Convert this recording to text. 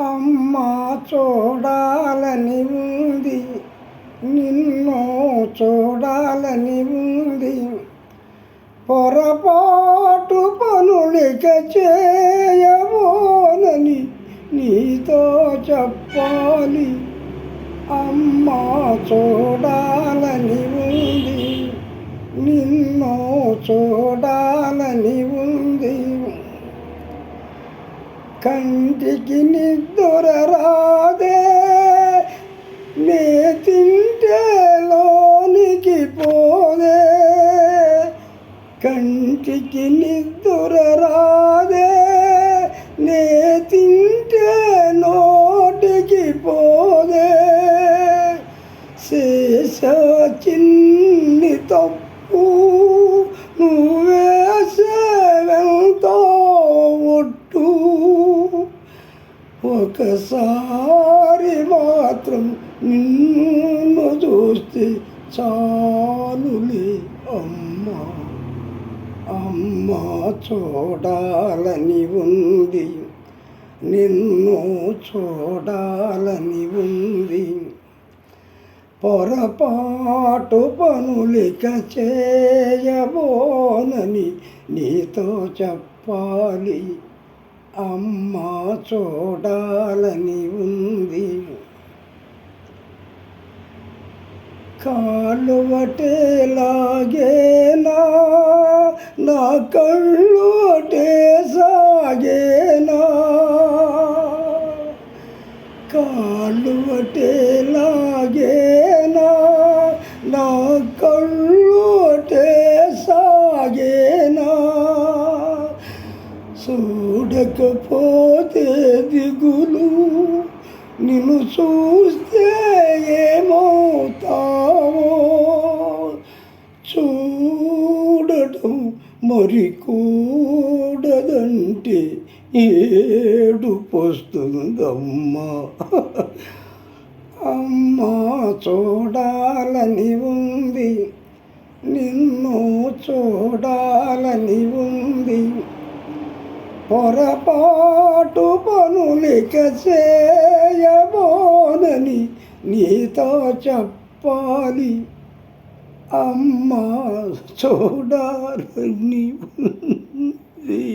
అమ్మ చూడాలని ఉంది, నిన్ను చూడాలని ఉంది. పొరపాటు పనులిక చేయబోనని నీతో చెప్పాలి. అమ్మ చూడాలని ఉంది, నిన్ను చూడాలని ఉంది. కంటికి నిద్ర రాదే, నే తింటే లోనికి పోదే. కంటికి నిద్ర రాదే, నే తింటే నోటికి పోదే. చేసా చిన్ని తప్పు నువ్వేసేవెంతో ఒట్టు. ఒకసారి మాత్రం నిన్ను చూస్తే చాలులే అమ్మ. అమ్మ చూడాలని ఉంది, నిన్ను చూడాలని ఉంది. పొరపాటు పనులిక చేయబోనని నీతో చెప్పాలి. అమ్మ చూడాలని ఉంది. కాళ్ళు వటే లాగేనా, నా కళ్ళు అటే సాగేనా. కాళ్ళు అటే లాగేనా, నా కళ్ళు అటే సాగేనా. చూడకపోతే దిగులు, నిన్ను చూస్తే ఏమవుతావో. చూడటం మరి కూడదంటే ఏడుపొస్తుందమ్మా. అమ్మ చూడాలని ఉంది, నిన్ను చూడాలని ఉంది. పొరపాటు పనులిక చేయబోనని నీతో చెప్పాలి. అమ్మ చూడాలని ఉంది.